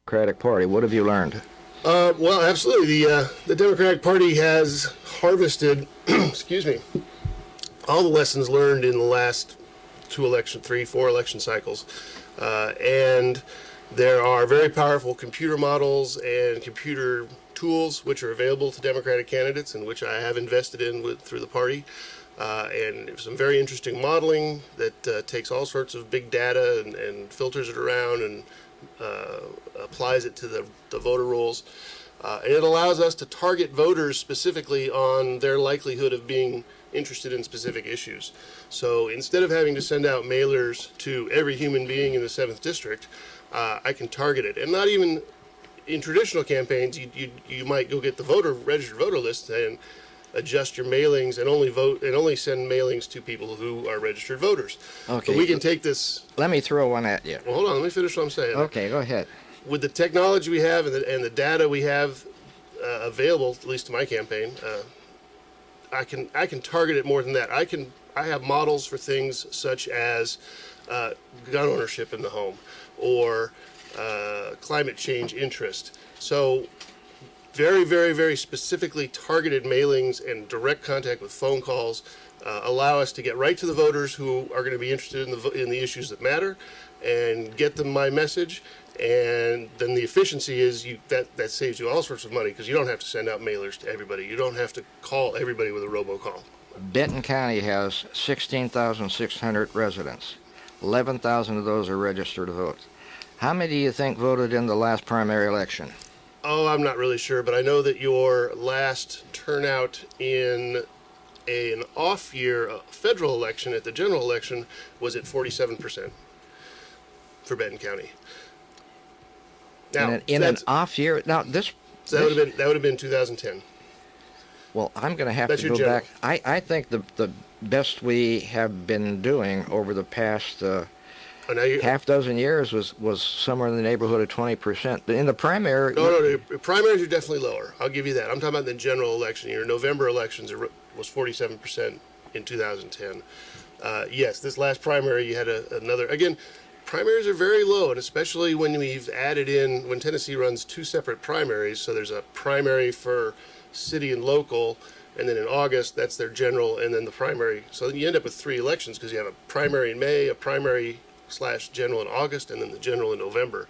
Democratic Party. What have you learned? Well, absolutely. The Democratic Party has harvested, excuse me, all the lessons learned in the last three, four election cycles. And there are very powerful computer models and computer tools which are available to Democratic candidates and which I have invested in through the party. And some very interesting modeling that takes all sorts of big data and filters it around and applies it to the voter rolls. And it allows us to target voters specifically on their likelihood of being interested in specific issues. So instead of having to send out mailers to every human being in the 7th District, I can target it. And not even in traditional campaigns, you might go get the registered voter list and adjust your mailings and only send mailings to people who are registered voters. Okay. But we can take this. Let me throw one at you. Well, hold on. Let me finish what I'm saying. Okay, go ahead. With the technology we have and the data we have available, at least to my campaign, I can target it more than that. I have models for things such as gun ownership in the home or climate change interest. So very, very, very specifically targeted mailings and direct contact with phone calls allow us to get right to the voters who are going to be interested in the issues that matter and get them my message. And then the efficiency is that saves you all sorts of money because you don't have to send out mailers to everybody. You don't have to call everybody with a robocall. Benton County has 16,600 residents. 11,000 of those are registered to vote. How many do you think voted in the last primary election? Oh, I'm not really sure, but I know that your last turnout in an off-year federal election at the general election was at 47% for Benton County. Now, in an off year, now this that would have been 2010. Well, I'm going to have That's to your go general. back. I think the best we have been doing over the past half dozen years was somewhere in the neighborhood of 20%. In the primary, No, the primaries are definitely lower. I'll give you that. I'm talking about the general election year. November elections was 47% in 2010. Yes, this last primary you had another. Again, primaries are very low, and especially when we've added in, when Tennessee runs two separate primaries, so there's a primary for city and local, and then in August, that's their general, and then the primary. So then you end up with three elections because you have a primary in May, a primary/general in August, and then the general in November.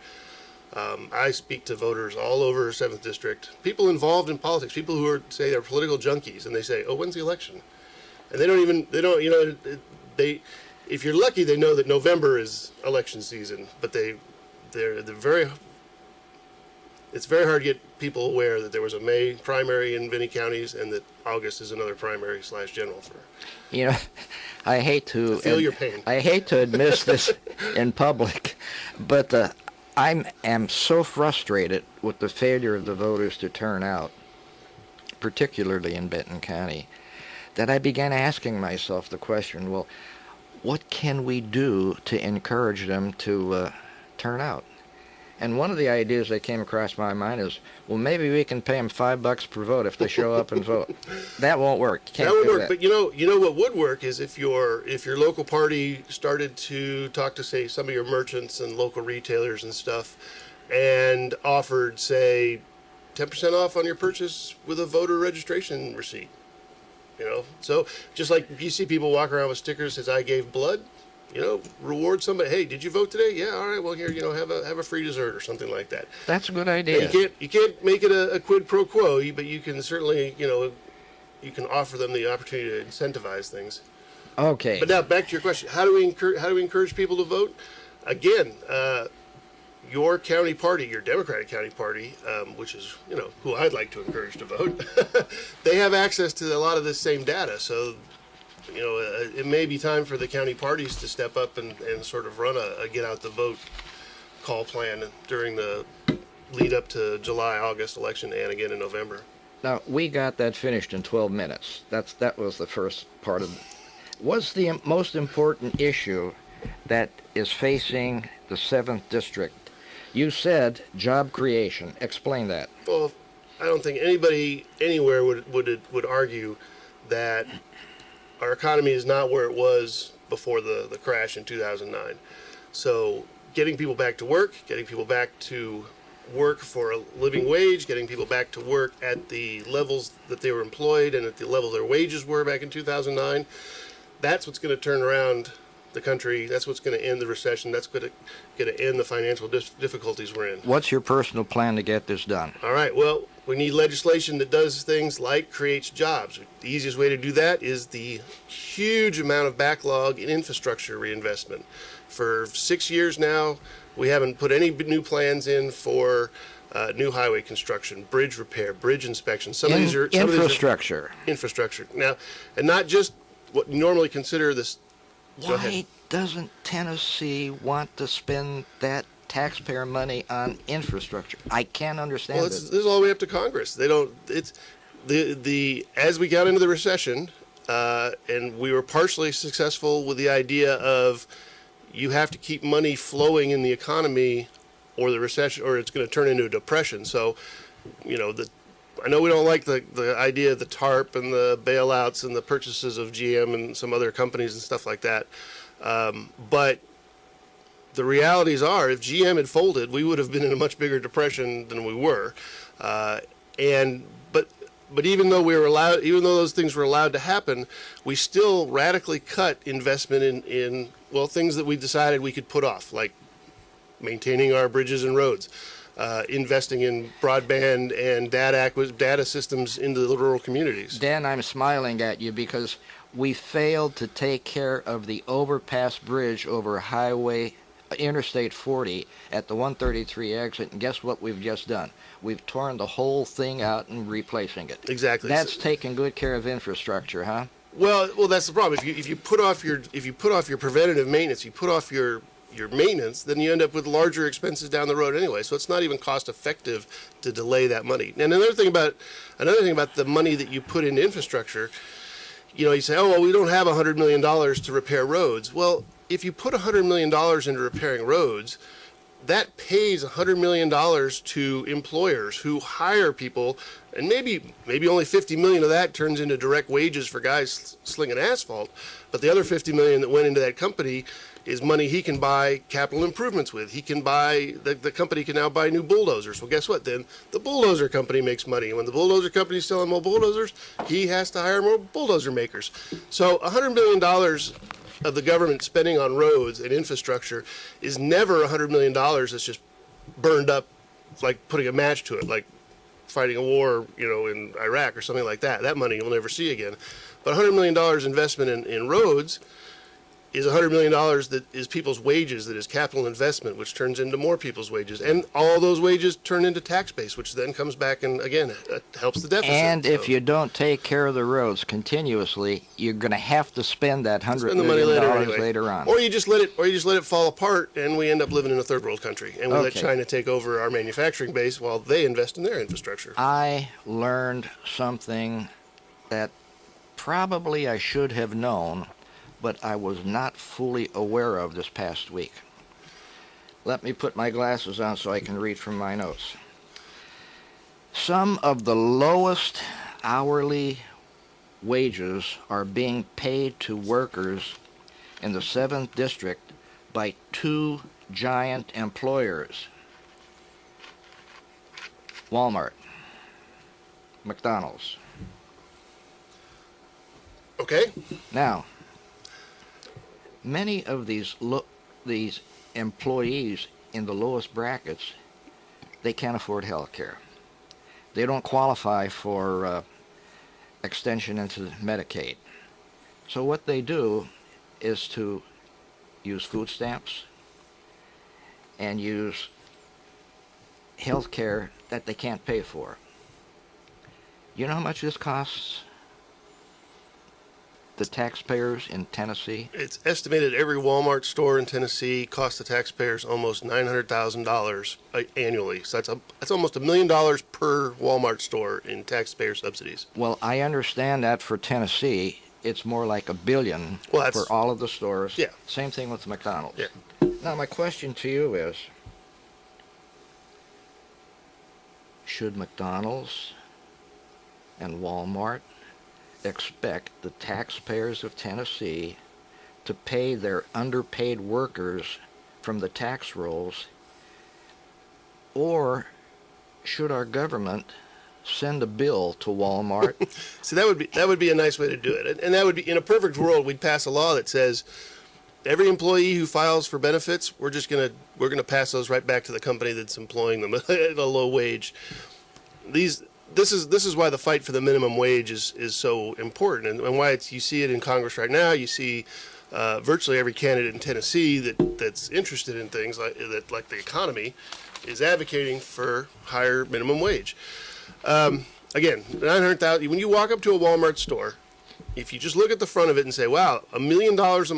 I speak to voters all over 7th District, people involved in politics, people who say they're political junkies, and they say, oh, when's the election? And if you're lucky, they know that November is election season, but it's very hard to get people aware that there was a May primary in many counties and that August is another primary/general for. I hate to feel your pain. I hate to admit this in public, but I am so frustrated with the failure of the voters to turn out, particularly in Benton County, that I began asking myself the question, well, what can we do to encourage them to turn out? And one of the ideas that came across my mind is, well, maybe we can pay them $5 per vote if they show up and vote. That won't work. That would work, but you know what would work is if your local party started to talk to, say, some of your merchants and local retailers and stuff, and offered, say, 10% off on your purchase with a voter registration receipt. So just like you see people walk around with stickers that says "I gave blood," reward somebody. Hey, did you vote today? Yeah, all right. Well, here, have a free dessert or something like that. That's a good idea. You can't make it a quid pro quo, but you can certainly you can offer them the opportunity to incentivize things. Okay. But now back to your question: How do we encourage people to vote? Again, your county party, your Democratic county party, which is who I'd like to encourage to vote, they have access to a lot of this same data. So, it may be time for the county parties to step up and sort of run a get out the vote call plan during the lead up to July-August election and again in November. Now, we got that finished in 12 minutes. That was the first part of it. What's the most important issue that is facing the 7th District? You said job creation. Explain that. Well, I don't think anybody anywhere would argue that our economy is not where it was before the crash in 2009. So getting people back to work, getting people back to work for a living wage, getting people back to work at the levels that they were employed and at the level their wages were back in 2009. That's what's going to turn around the country. That's what's going to end the recession. That's going to end the financial difficulties we're in. What's your personal plan to get this done? All right. Well, we need legislation that does things like creates jobs. The easiest way to do that is the huge amount of backlog in infrastructure reinvestment. For 6 years now, we haven't put any new plans in for new highway construction, bridge repair, bridge inspection. Some of these are infrastructure. Infrastructure. Now, and not just what you normally consider this. Why doesn't Tennessee want to spend that taxpayer money on infrastructure? I can't understand Well, this is all the way up to Congress. They don't. It's the as we got into the recession, and we were partially successful with the idea of you have to keep money flowing in the economy, or the recession, or it's going to turn into a depression. So, I know we don't like the idea of the TARP and the bailouts and the purchases of GM and some other companies and stuff like that. But the realities are, if GM had folded, we would have been in a much bigger depression than we were. But even though even though those things were allowed to happen, we still radically cut investment in things that we decided we could put off, like maintaining our bridges and roads, investing in broadband and data systems into the rural communities. Dan, I'm smiling at you because we failed to take care of the overpass bridge over Interstate 40 at the 133 exit, and guess what we've just done? We've torn the whole thing out and replacing it. Exactly. That's taking good care of infrastructure, huh? Well, that's the problem. If you put off your preventative maintenance, you put off your maintenance, then you end up with larger expenses down the road anyway. So it's not even cost effective to delay that money. And another thing about the money that you put into infrastructure, you say, oh, well, we don't have $100 million to repair roads. Well, if you put $100 million into repairing roads, that pays $100 million to employers who hire people, and maybe only $50 million of that turns into direct wages for guys slinging asphalt, but the other $50 million that went into that company is money he can buy capital improvements with. He can buy, the company can now buy new bulldozers. Well, guess what? Then the bulldozer company makes money. And when the bulldozer company is selling more bulldozers, he has to hire more bulldozer makers. So $100 million of the government spending on roads and infrastructure is never $100 million that's just burned up, like putting a match to it, like fighting a war, in Iraq or something like that. That money you'll never see again. But $100 million investment in roads is $100 million that is people's wages, that is capital investment, which turns into more people's wages. And all those wages turn into tax base, which then comes back and, again, helps the deficit. And if you don't take care of the roads continuously, you're going to have to spend that $100 million later on. Or you just let it fall apart, and we end up living in a third world country. And we let China take over our manufacturing base while they invest in their infrastructure. I learned something that probably I should have known, but I was not fully aware of this past week. Let me put my glasses on so I can read from my notes. Some of the lowest hourly wages are being paid to workers in the 7th District by two giant employers: Walmart, McDonald's. Okay. Now, many of these employees in the lowest brackets, they can't afford health care. They don't qualify for extension into Medicaid. So what they do is to use food stamps and use health care that they can't pay for. You know how much this costs the taxpayers in Tennessee? It's estimated every Walmart store in Tennessee costs the taxpayers almost $900,000 annually. So that's almost $1 million per Walmart store in taxpayer subsidies. Well, I understand that for Tennessee, it's more like $1 billion for all of the stores. Yeah. Same thing with McDonald's. Yeah. Now, my question to you is, should McDonald's and Walmart expect the taxpayers of Tennessee to pay their underpaid workers from the tax rolls, or should our government send a bill to Walmart? See, that would be a nice way to do it, and that would be, in a perfect world, we'd pass a law that says every employee who files for benefits, we're gonna pass those right back to the company that's employing them at a low wage. This is why the fight for the minimum wage is so important, and why you see it in Congress right now. You see virtually every candidate in Tennessee that's interested in things like the economy is advocating for higher minimum wage. Again, 900,000. When you walk up to a Walmart store, if you just look at the front of it and say, "Wow, $1 million of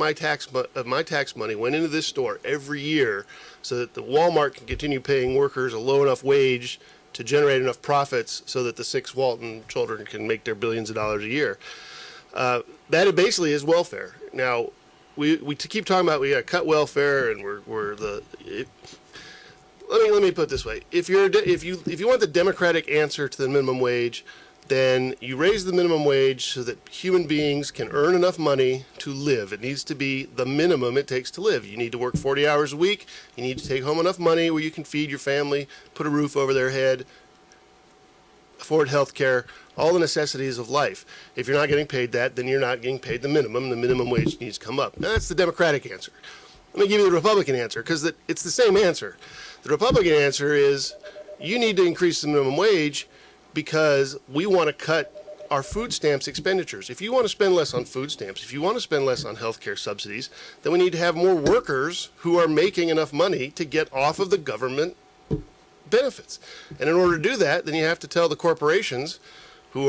my tax money went into this store every year, so that the Walmart can continue paying workers a low enough wage to generate enough profits, so that the 6 Walton children can make their billions of dollars a year," that basically is welfare. Now, we keep talking about we got to cut welfare, and let me put it this way: if you want the Democratic answer to the minimum wage, then you raise the minimum wage so that human beings can earn enough money to live. It needs to be the minimum it takes to live. You need to work 40 hours a week. You need to take home enough money where you can feed your family, put a roof over their head, afford health care, all the necessities of life. If you're not getting paid that, then you're not getting paid the minimum. The minimum wage needs to come up. Now, that's the Democratic answer. Let me give you the Republican answer, because it's the same answer. The Republican answer is you need to increase the minimum wage because we want to cut our food stamps expenditures. If you want to spend less on food stamps, if you want to spend less on health care subsidies, then we need to have more workers who are making enough money to get off of the government benefits. And in order to do that, then you have to tell the corporations who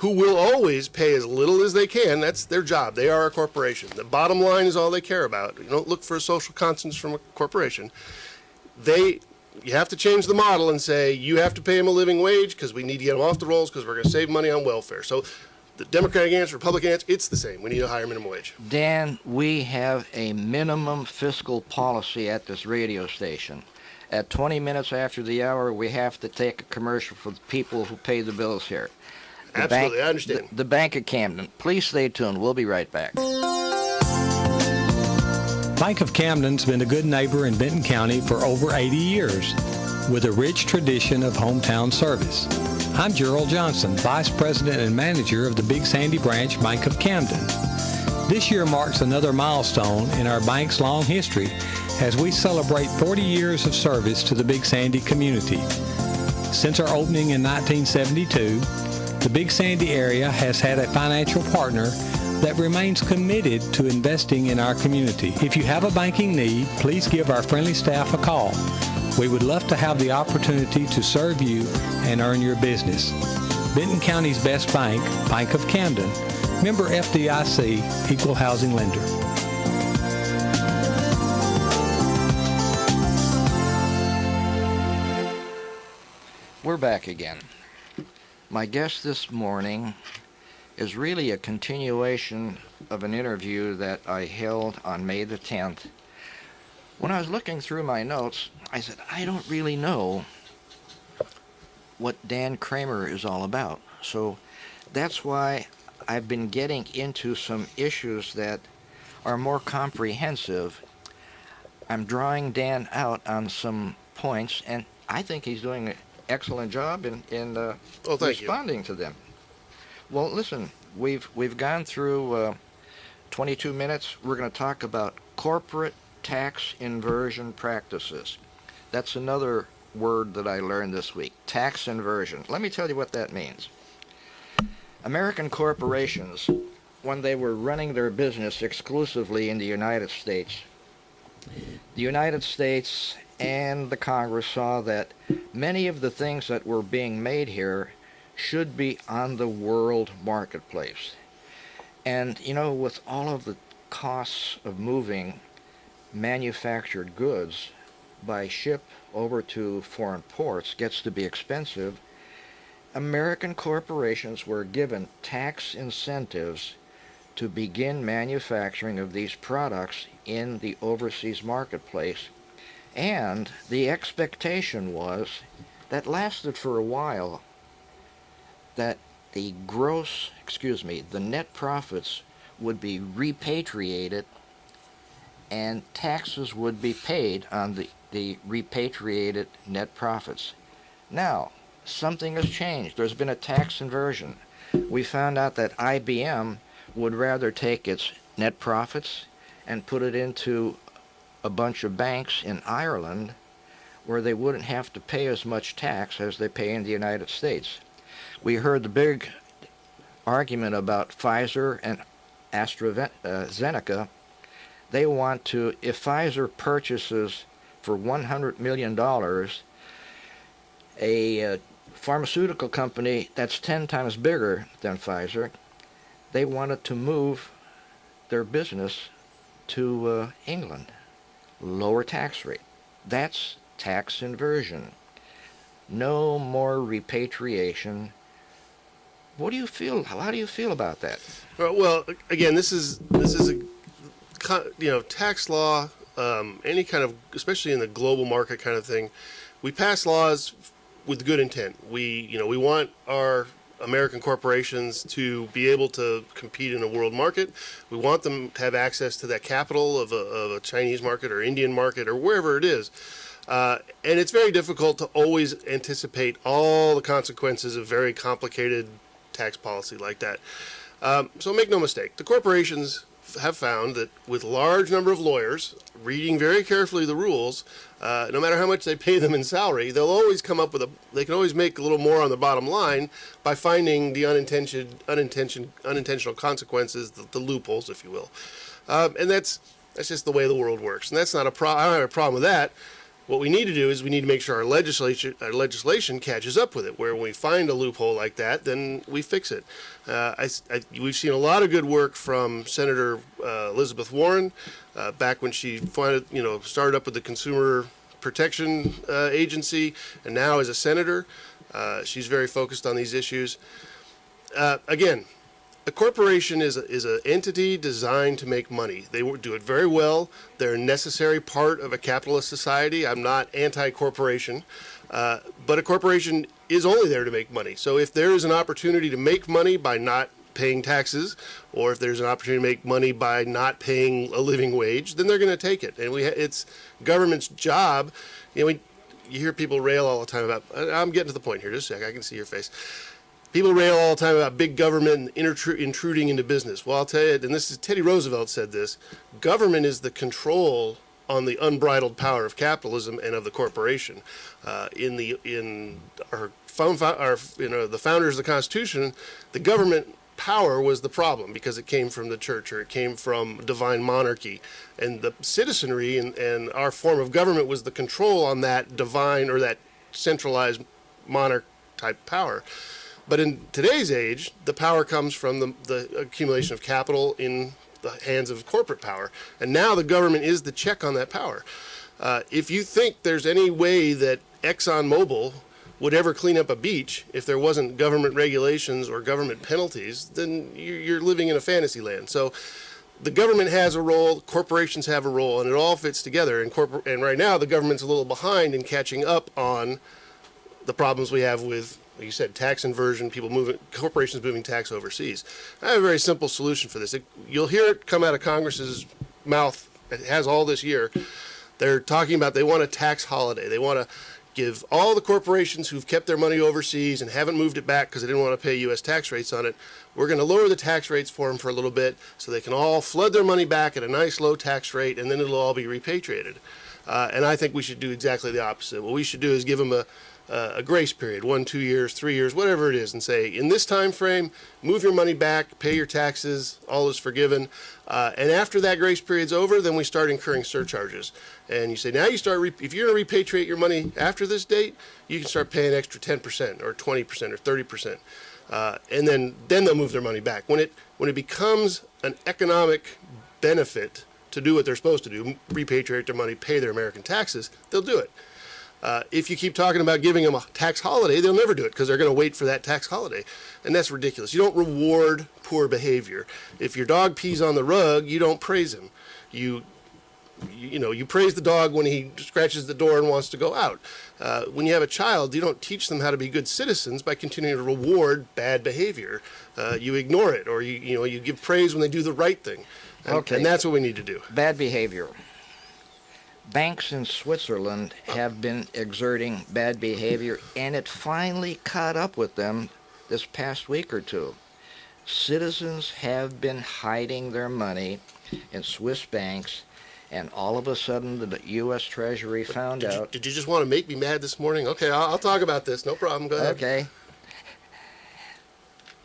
will always pay as little as they can. That's their job. They are a corporation. The bottom line is all they care about. You don't look for a social conscience from a corporation. You have to change the model and say you have to pay them a living wage because we need to get them off the rolls because we're going to save money on welfare. So the Democratic answer, Republican answer, it's the same. We need a higher minimum wage. Dan, we have a minimum fiscal policy at this radio station. At 20 minutes after the hour, we have to take a commercial for the people who pay the bills here. Absolutely, I understand. The Bank of Camden. Please stay tuned. We'll be right back. Bank of Camden's been a good neighbor in Benton County for over 80 years with a rich tradition of hometown service. I'm Gerald Johnson, Vice President and Manager of the Big Sandy Branch Bank of Camden. This year marks another milestone in our bank's long history as we celebrate 40 years of service to the Big Sandy community. Since our opening in 1972, the Big Sandy area has had a financial partner that remains committed to investing in our community. If you have a banking need, please give our friendly staff a call. We would love to have the opportunity to serve you and earn your business. Benton County's best bank, Bank of Camden, member FDIC, equal housing lender. We're back again. My guest this morning is really a continuation of an interview that I held on May the 10th. When I was looking through my notes, I said, I don't really know what Dan Kramer is all about. So that's why I've been getting into some issues that are more comprehensive. I'm drawing Dan out on some points, and I think he's doing an excellent job in responding to them. Well, listen, we've gone through 22 minutes. We're going to talk about corporate tax inversion practices. That's another word that I learned this week, tax inversion. Let me tell you what that means. American corporations, when they were running their business exclusively in the United States and the Congress saw that many of the things that were being made here should be on the world marketplace. And, with all of the costs of moving manufactured goods by ship over to foreign ports gets to be expensive, American corporations were given tax incentives to begin manufacturing of these products in the overseas marketplace. And the expectation was, that lasted for a while, that the net profits would be repatriated and taxes would be paid on the repatriated net profits. Now, something has changed. There's been a tax inversion. We found out that IBM would rather take its net profits and put it into a bunch of banks in Ireland where they wouldn't have to pay as much tax as they pay in the United States. We heard the big argument about Pfizer and AstraZeneca. They want to, if Pfizer purchases for $100 million a pharmaceutical company that's 10 times bigger than Pfizer, they wanted to move their business to England. Lower tax rate. That's tax inversion. No more repatriation. What do you feel? How do you feel about that? Well, again, this is a tax law, any kind of, especially in the global market kind of thing. We pass laws with good intent. We want our American corporations to be able to compete in a world market. We want them to have access to that capital of a Chinese market or Indian market or wherever it is. And it's very difficult to always anticipate all the consequences of very complicated tax policy like that. So make no mistake, the corporations have found that with a large number of lawyers reading very carefully the rules, no matter how much they pay them in salary, they'll always come up with they can always make a little more on the bottom line by finding the unintentional consequences, the loopholes, if you will. And that's just the way the world works. And that's not I don't have a problem with that. What we need to do is we need to make sure our legislation catches up with it, where when we find a loophole like that, then we fix it. We've seen a lot of good work from Senator Elizabeth Warren back when she started up with the Consumer Protection Agency, and now as a senator, she's very focused on these issues. Again, a corporation is an entity designed to make money. They do it very well. They're a necessary part of a capitalist society. I'm not anti-corporation, but a corporation is only there to make money. So if there is an opportunity to make money by not paying taxes, or if there's an opportunity to make money by not paying a living wage, then they're going to take it. And it's government's job. You hear people rail all the time about, I'm getting to the point here, just a sec, I can see your face. People rail all the time about big government intruding into business. Well, I'll tell you, and this is Teddy Roosevelt said this, government is the control on the unbridled power of capitalism and of the corporation. In the founders of the Constitution, the government power was the problem because it came from the church or it came from divine monarchy, and the citizenry and our form of government was the control on that divine or that centralized monarch type power. But in today's age, the power comes from the accumulation of capital in the hands of corporate power. And now the government is the check on that power. If you think there's any way that ExxonMobil would ever clean up a beach if there wasn't government regulations or government penalties, then you're living in a fantasy land. So the government has a role, corporations have a role, and it all fits together. And right now, the government's a little behind in catching up on the problems we have with, like you said, tax inversion, corporations moving tax overseas. I have a very simple solution for this. You'll hear it come out of Congress's mouth. It has all this year. They're talking about they want a tax holiday. They want to give all the corporations who've kept their money overseas and haven't moved it back because they didn't want to pay U.S. tax rates on it, we're going to lower the tax rates for them for a little bit so they can all flood their money back at a nice low tax rate, and then it'll all be repatriated. And I think we should do exactly the opposite. What we should do is give them a grace period, 1, 2 years, 3 years, whatever it is, and say, in this time frame, move your money back, pay your taxes, all is forgiven. And after that grace period's over, then we start incurring surcharges. And you say, now you start, if you're going to repatriate your money after this date, you can start paying extra 10% or 20% or 30%. And then they'll move their money back. When it becomes an economic benefit to do what they're supposed to do, repatriate their money, pay their American taxes, they'll do it. If you keep talking about giving them a tax holiday, they'll never do it because they're going to wait for that tax holiday. And that's ridiculous. You don't reward poor behavior. If your dog pees on the rug, you don't praise him. You praise the dog when he scratches the door and wants to go out. When you have a child, you don't teach them how to be good citizens by continuing to reward bad behavior. You ignore it, or you give praise when they do the right thing. And that's what we need to do. Bad behavior. banks in Switzerland have been exerting bad behavior, and it finally caught up with them this past week or two. Citizens have been hiding their money in Swiss banks, and all of a sudden the U.S. Treasury found out. Did you just want to make me mad this morning? Okay, I'll talk about this. No problem. Go ahead. Okay.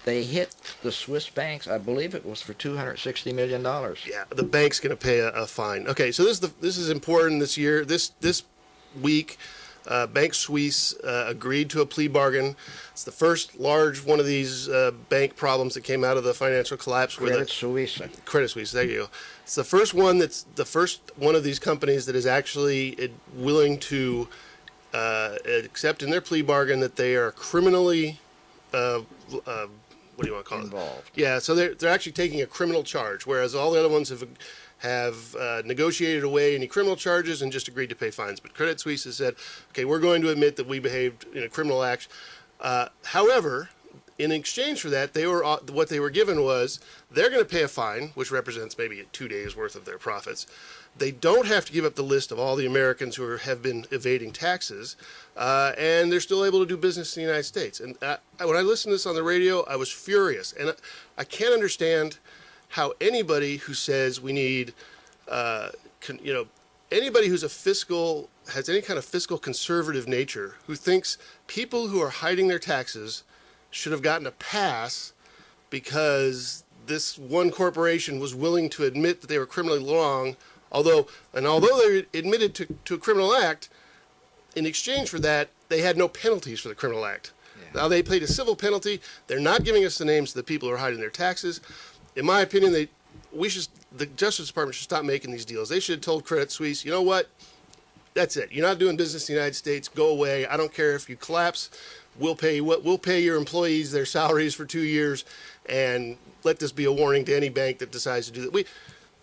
They hit the Swiss banks, I believe it was for $260 million. Yeah, the bank's going to pay a fine. Okay, so this is important this year. This week, Bank Suisse agreed to a plea bargain. It's the first large one of these bank problems that came out of the financial collapse. Credit Suisse. Credit Suisse, there you go. It's the first one of these companies that is actually willing to accept in their plea bargain that they are criminally what do you want to call Involved. it? Yeah, so they're actually taking a criminal charge, whereas all the other ones have negotiated away any criminal charges and just agreed to pay fines. But Credit Suisse has said, okay, we're going to admit that we behaved in a criminal act. However, in exchange for that, what they were given was they're going to pay a fine, which represents maybe 2 days worth of their profits. They don't have to give up the list of all the Americans who have been evading taxes, and they're still able to do business in the United States. And when I listened to this on the radio, I was furious. And I can't understand how anybody who says we need, anybody who's has any kind of fiscal conservative nature, who thinks people who are hiding their taxes should have gotten a pass because this one corporation was willing to admit that they were criminally wrong, although they admitted to a criminal act, in exchange for that, they had no penalties for the criminal act. Yeah. Now they paid a civil penalty. They're not giving us the names of the people who are hiding their taxes. In my opinion, the Justice Department should stop making these deals. They should have told Credit Suisse, you know what? That's it. You're not doing business in the United States. Go away. I don't care if you collapse. We'll pay your employees their salaries for 2 years, and let this be a warning to any bank that decides to do that.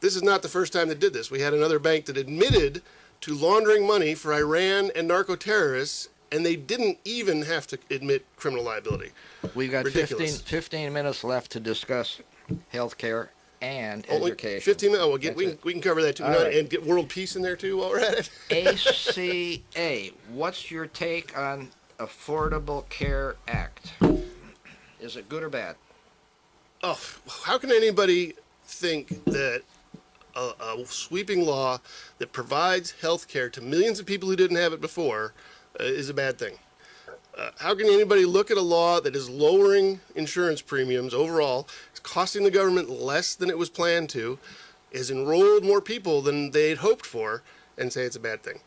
This is not the first time they did this. We had another bank that admitted to laundering money for Iran and narco-terrorists, and they didn't even have to admit criminal liability. We've got Ridiculous. 15 minutes left to discuss health care and Only education. 15 minutes? Oh, we can cover that too. Right. And get world peace in there too while we're at it. ACA, what's your take on Affordable Care Act? Is it good or bad? Oh, how can anybody think that a sweeping law that provides health care to millions of people who didn't have it before is a bad thing? How can anybody look at a law that is lowering insurance premiums overall, it's costing the government less than it was planned to, has enrolled more people than they'd hoped for, and say it's a bad thing?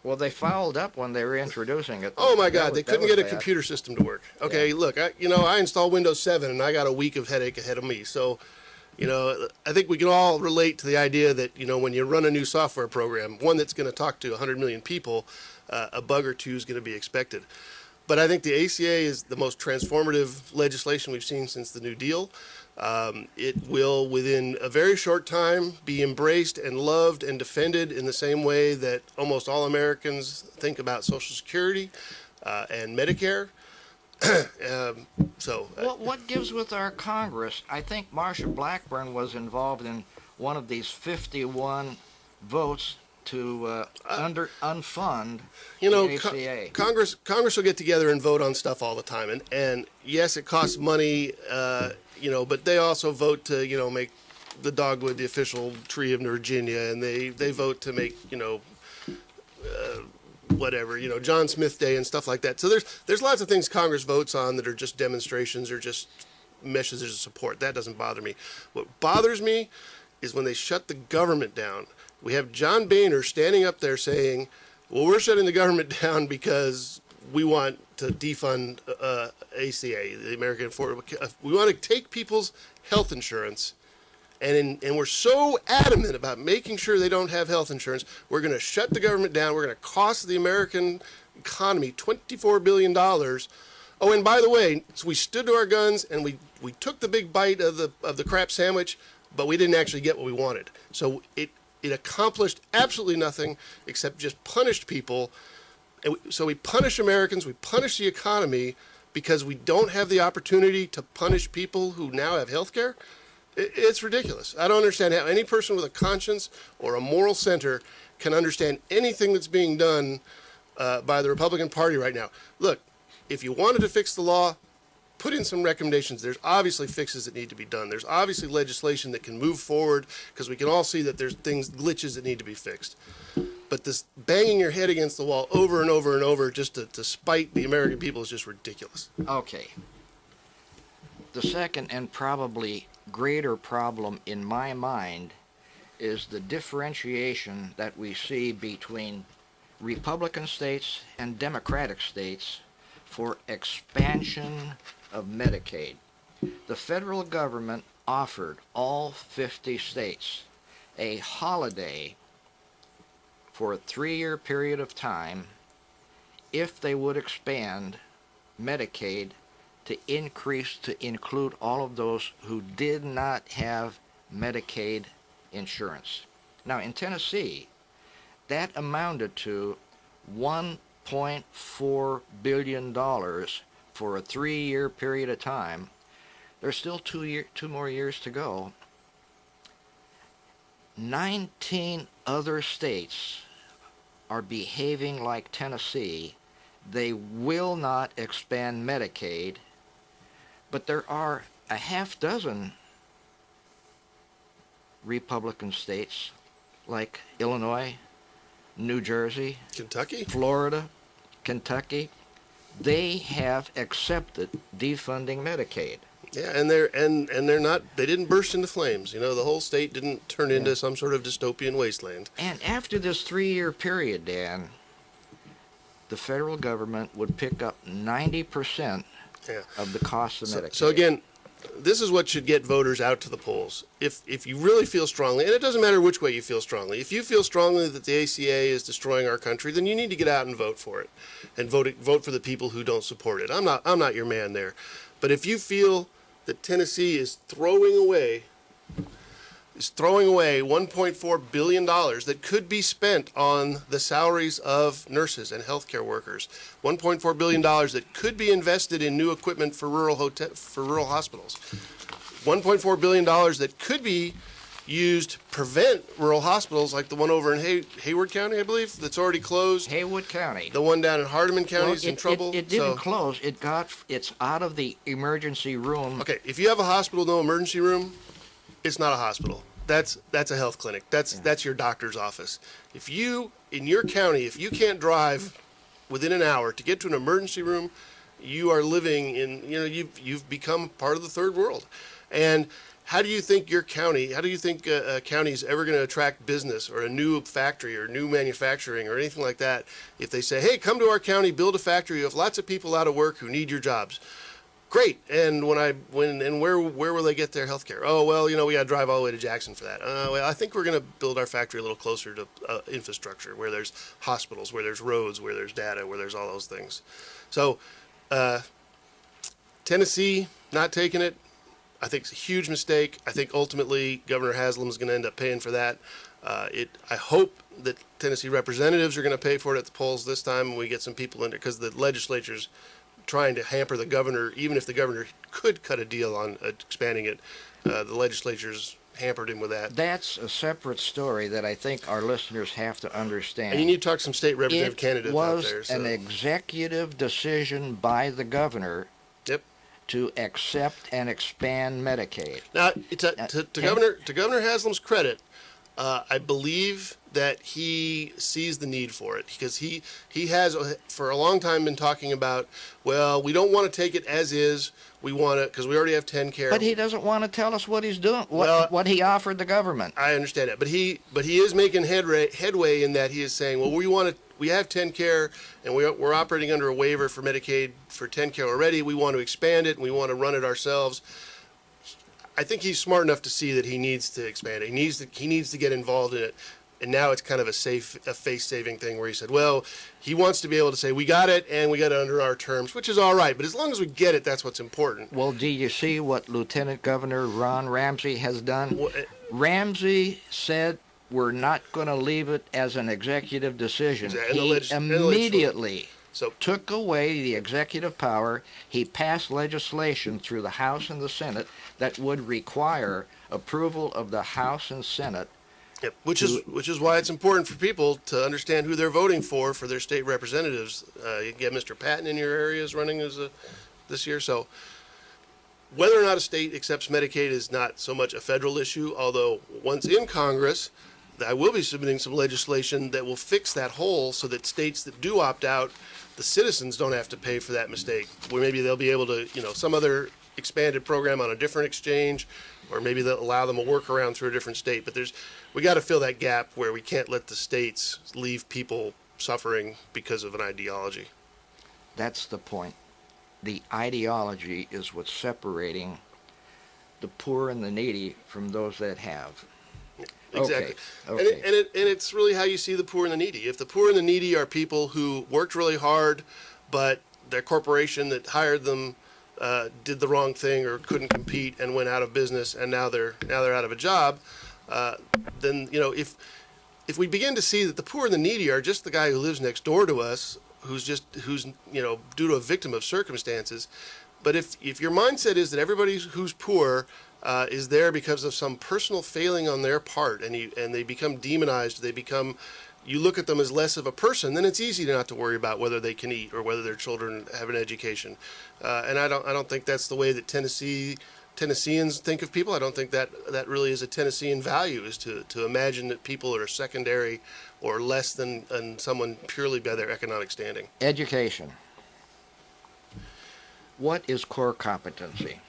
Well, they fouled up when they were introducing it. Oh my God, they That couldn't was get a bad. computer system to work. Okay, Yeah. look, I installed Windows 7 and I got a week of headache ahead of me. So, I think we can all relate to the idea that, when you run a new software program, one that's going to talk to 100 million people, a bug or two is going to be expected. But I think the ACA is the most transformative legislation we've seen since the New Deal. It will, within a very short time, be embraced and loved and defended in the same way that almost all Americans think about Social Security and Medicare. What gives with our Congress? I think Marsha Blackburn was involved in one of these 51 votes to unfund the ACA. Congress will get together and vote on stuff all the time, and yes, it costs money, but they also vote to make the dogwood the official tree of Virginia, and they vote to make John Smith Day and stuff like that. So there's lots of things Congress votes on that are just demonstrations or just messages of support. That doesn't bother me. What bothers me is when they shut the government down. We have John Boehner standing up there saying, well, we're shutting the government down because we want to defund ACA, the American Affordable Care. We want to take people's health insurance, and we're so adamant about making sure they don't have health insurance, we're going to shut the government down. We're going to cost the American economy $24 billion. Oh, and by the way, so we stood to our guns and we took the big bite of the crap sandwich, but we didn't actually get what we wanted. So it accomplished absolutely nothing except just punished people. And so we punish Americans, we punish the economy because we don't have the opportunity to punish people who now have health care. It's ridiculous. I don't understand how any person with a conscience or a moral center can understand anything that's being done by the Republican Party right now. Look, if you wanted to fix the law, put in some recommendations. There's obviously fixes that need to be done. There's obviously legislation that can move forward because we can all see that there's glitches that need to be fixed. But this banging your head against the wall over and over and over just to spite the American people is just ridiculous. Okay. The second and probably greater problem in my mind is the differentiation that we see between Republican states and Democratic states for expansion of Medicaid. The federal government offered all 50 states a holiday for a 3-year period of time if they would expand Medicaid to increase to include all of those who did not have Medicaid insurance. Now in Tennessee, that amounted to $1.4 billion for a 3-year period of time. There's still 2 more years to go. 19 other states are behaving like Tennessee. They will not expand Medicaid, but there are a half dozen Republican states like Illinois, New Jersey, Kentucky? Florida, Kentucky. They have accepted defunding Medicaid. Yeah, and they're not. They didn't burst into flames. You know, the whole state didn't turn into some sort of dystopian wasteland. And after this 3-year period, Dan, the federal government would pick up 90% of the cost of Medicaid. So again, this is what should get voters out to the polls. If you really feel strongly, and it doesn't matter which way you feel strongly, if you feel strongly that the ACA is destroying our country, then you need to get out and vote for it, and vote for the people who don't support it. I'm not your man there, but if you feel that Tennessee is throwing away $1.4 billion that could be spent on the salaries of nurses and healthcare workers, $1.4 billion that could be invested in new equipment for rural hospitals, $1.4 billion that could be used to prevent rural hospitals like the one over in Hayward County, I believe, that's already closed. Haywood County. The one down in Hardeman County is in trouble. It didn't close. It's out of the emergency room. Okay, if you have a hospital, no emergency room, it's not a hospital. That's a health clinic. That's your doctor's office. If you, in your county, if you can't drive within an hour to get to an emergency room, you are living in, you've become part of the third world. And how do you think a county is ever going to attract business or a new factory or new manufacturing or anything like that if they say, hey, come to our county, build a factory, you have lots of people out of work who need your jobs? Great. And where will they get their health care? Oh, well, we got to drive all the way to Jackson for that. Well, I think we're going to build our factory a little closer to infrastructure, where there's hospitals, where there's roads, where there's data, where there's all those things. So Tennessee not taking it, I think it's a huge mistake. I think ultimately Governor Haslam is going to end up paying for that. I hope that Tennessee representatives are going to pay for it at the polls this time, and we get some people in there, because the legislature's trying to hamper the governor. Even if the governor could cut a deal on expanding it, the legislature's hampered him with that. That's a separate story that I think our listeners have to understand. And you need to talk to some state representative candidates out there. It was an executive decision by the governor to accept and expand Medicaid. Now, to Governor Haslam's credit, I believe that he sees the need for it, because he has for a long time been talking about, well, we don't want to take it as is. We want to, because we already have TennCare. But he doesn't want to tell us what he's doing, what he offered the government. I understand that, but he is making headway in that he is saying, well, we have TennCare, and we're operating under a waiver for Medicaid for TennCare already. We want to expand it, and we want to run it ourselves. I think he's smart enough to see that he needs to expand it. He needs to get involved in it. And now it's kind of a face-saving thing where he said, well, he wants to be able to say, we got it, and we got it under our terms, which is all right. But as long as we get it, that's what's important. Well, do you see what Lieutenant Governor Ron Ramsey has done? Ramsey said we're not going to leave it as an executive decision. He immediately took away the executive power. He passed legislation through the House and the Senate that would require approval of the House and Senate Yep. Which is why it's important for people to understand who they're voting for their state representatives. You get Mr. Patton in your area is running this year, so whether or not a state accepts Medicaid is not so much a federal issue. Although once in Congress, I will be submitting some legislation that will fix that hole, so that states that do opt out, the citizens don't have to pay for that mistake. Where maybe they'll be able to, some other expanded program on a different exchange, or maybe they'll allow them a workaround through a different state. But we got to fill that gap where we can't let the states leave people suffering because of an ideology. That's the point. The ideology is what's separating the poor and the needy from those that have. Exactly. Okay. And it's really how you see the poor and the needy. If the poor and the needy are people who worked really hard, but their corporation that hired them did the wrong thing or couldn't compete and went out of business, and now they're out of a job, then if we begin to see that the poor and the needy are just the guy who lives next door to us, who's due to a victim of circumstances. But if your mindset is that everybody who's poor is there because of some personal failing on their part, and they become demonized, you look at them as less of a person, then it's easy not to worry about whether they can eat or whether their children have an education. And I don't think that's the way that Tennesseans think of people. I don't think that really is a Tennessean value, is to imagine that people are secondary or less than someone purely by their economic standing. Education. What is core competency?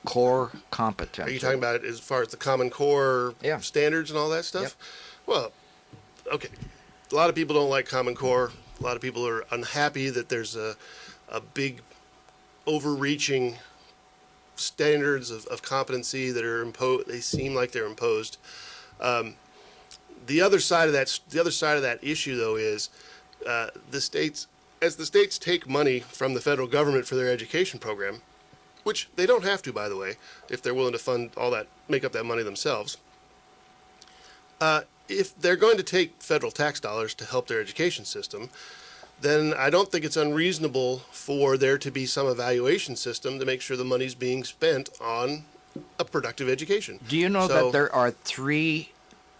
Core competency. Are you talking about it as far as the Common Core standards and all that stuff? Yep. Well, okay. A lot of people don't like Common Core. A lot of people are unhappy that there's a big overreaching standards of competency that are imposed. They seem like they're imposed. The other side of that issue, though, is the states take money from the federal government for their education program, which they don't have to, by the way, if they're willing to fund all that, make up that money themselves. If they're going to take federal tax dollars to help their education system, then I don't think it's unreasonable for there to be some evaluation system to make sure the money's being spent on a productive education. Do you know that there are 3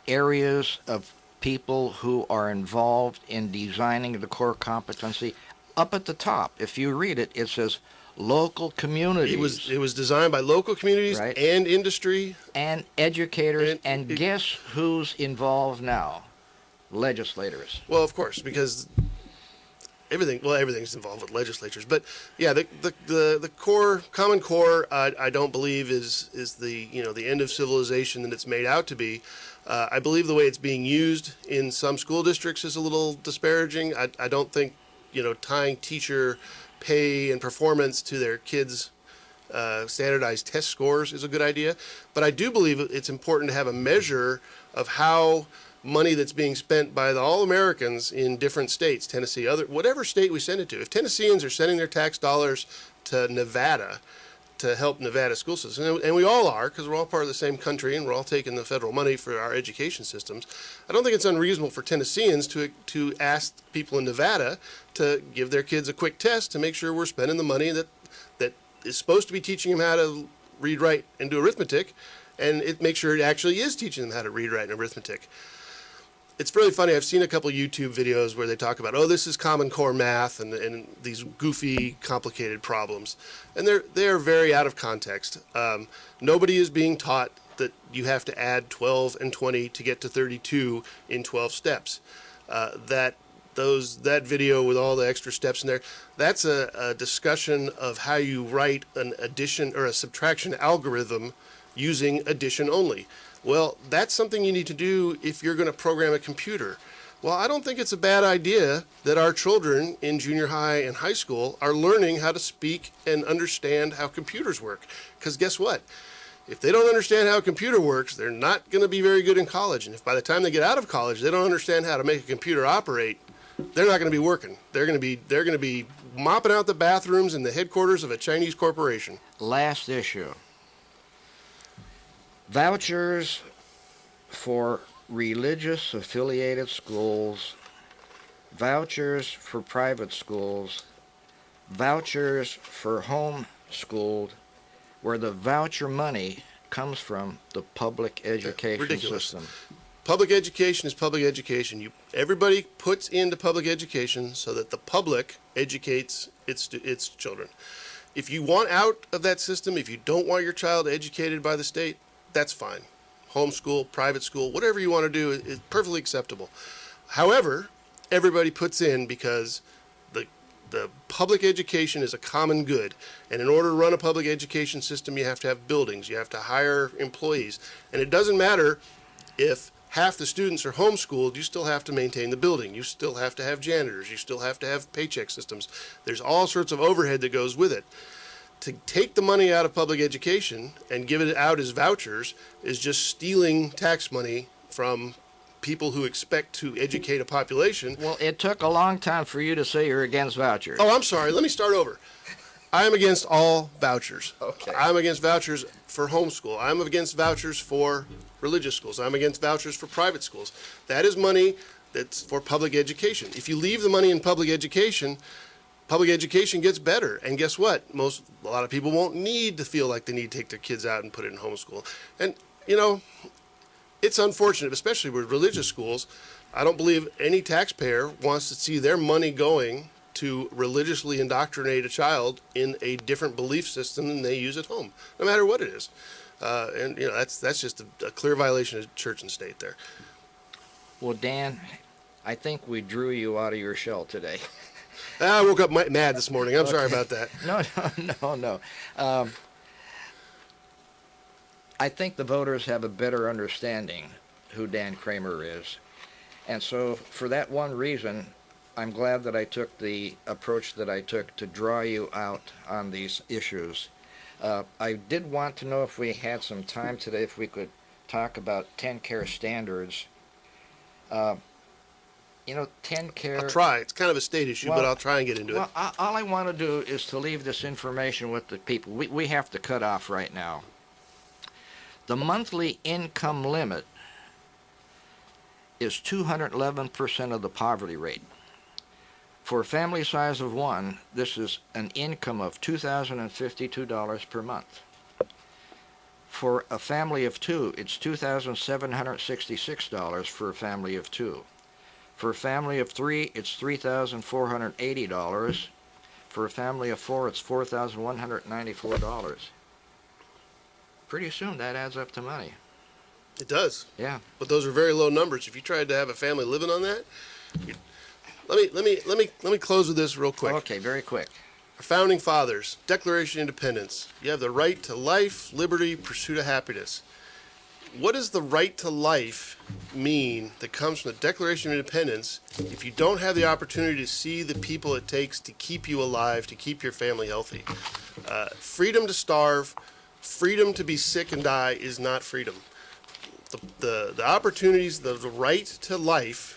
areas of people who are involved in designing the core competency? Up at the top, if you read it, it says local communities. It was designed by local communities, right, and industry. And educators, and guess who's involved now? Legislators. Well, of course, because everything's involved with legislatures. But yeah, the core, Common Core, I don't believe is the the end of civilization that it's made out to be. I believe the way it's being used in some school districts is a little disparaging. I don't think tying teacher pay and performance to their kids' standardized test scores is a good idea. But I do believe it's important to have a measure of how money that's being spent by all Americans in different states, Tennessee, whatever state we send it to. If Tennesseans are sending their tax dollars to Nevada to help Nevada school systems, and we all are, because we're all part of the same country and we're all taking the federal money for our education systems, I don't think it's unreasonable for Tennesseans to ask people in Nevada to give their kids a quick test to make sure we're spending the money that is supposed to be teaching them how to read, write, and do arithmetic, and make sure it actually is teaching them how to read, write, and arithmetic. It's really funny. I've seen a couple YouTube videos where they talk about, this is Common Core math and these goofy, complicated problems. And they're very out of context. Nobody is being taught that you have to add 12 and 20 to get to 32 in 12 steps. That video with all the extra steps in there, that's a discussion of how you write an addition or a subtraction algorithm using addition only. Well, that's something you need to do if you're going to program a computer. Well, I don't think it's a bad idea that our children in junior high and high school are learning how to speak and understand how computers work. Because guess what? If they don't understand how a computer works, they're not going to be very good in college. And if by the time they get out of college, they don't understand how to make a computer operate, they're not going to be working. They're going to be mopping out the bathrooms in the headquarters of a Chinese corporation. Last issue. Vouchers for religious affiliated schools, vouchers for private schools, vouchers for homeschooled, where the voucher money comes from the public education Ridiculous. system. Public education is public education. Everybody puts into public education so that the public educates its children. If you want out of that system, if you don't want your child educated by the state, that's fine. Homeschool, private school, whatever you want to do is perfectly acceptable. However, everybody puts in because the public education is a common good. And in order to run a public education system, you have to have buildings, you have to hire employees. And it doesn't matter if half the students are homeschooled, you still have to maintain the building. You still have to have janitors. You still have to have paycheck systems. There's all sorts of overhead that goes with it. To take the money out of public education and give it out as vouchers is just stealing tax money from people who expect to educate a population. Well, it took a long time for you to say you're against vouchers. Oh, I'm sorry. Let me start over. I'm against all vouchers. Okay. I'm against vouchers for homeschool. I'm against vouchers for religious schools. I'm against vouchers for private schools. That is money that's for public education. If you leave the money in public education gets better. And guess what? A lot of people won't need to feel like they need to take their kids out and put it in homeschool. And, it's unfortunate, especially with religious schools. I don't believe any taxpayer wants to see their money going to religiously indoctrinate a child in a different belief system than they use at home, no matter what it is. And that's just a clear violation of church and state there. Well, Dan, I think we drew you out of your shell today. I woke up mad this morning. I'm sorry about that. No. I think the voters have a better understanding who Dan Kramer is. And so for that one reason, I'm glad that I took the approach that I took to draw you out on these issues. I did want to know if we had some time today, if we could talk about TennCare standards. 10Care... I'll try. It's kind of a state issue, but I'll try and get into it. All I want to do is to leave this information with the people. We have to cut off right now. The monthly income limit is 211% of the poverty rate. For a family size of one, this is an income of $2,052 per month. For a family of two, it's $2,766 for a family of two. For a family of three, it's $3,480. For a family of four, it's $4,194. Pretty soon that adds up to money. It does. Yeah. But those are very low numbers. If you tried to have a family living on that, let me close with this real quick. Okay, very quick. Our founding fathers, Declaration of Independence. You have the right to life, liberty, pursuit of happiness. What does the right to life mean that comes from the Declaration of Independence if you don't have the opportunity to see the people it takes to keep you alive, to keep your family healthy? Freedom to starve, freedom to be sick and die is not freedom. The opportunities, the right to life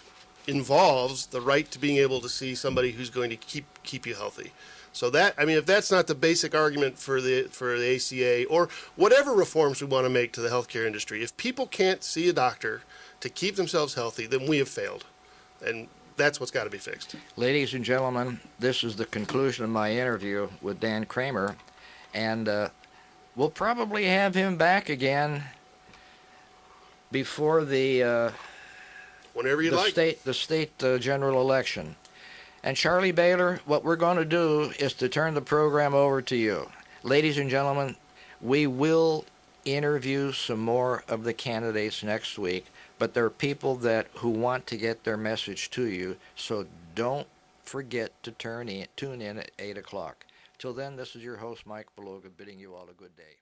involves the right to being able to see somebody who's going to keep you healthy. So if that's not the basic argument for the ACA or whatever reforms we want to make to the healthcare industry, if people can't see a doctor to keep themselves healthy, then we have failed. And that's what's got to be fixed. Ladies and gentlemen, this is the conclusion of my interview with Dan Kramer, and we'll probably have him back again before the whenever you like. The state general election. And Charlie Baylor, what we're going to do is to turn the program over to you. Ladies and gentlemen, we will interview some more of the candidates next week, but there are people who want to get their message to you, so don't forget to tune in at 8 o'clock. Till then, this is your host, Mike Beloga, bidding you all a good day.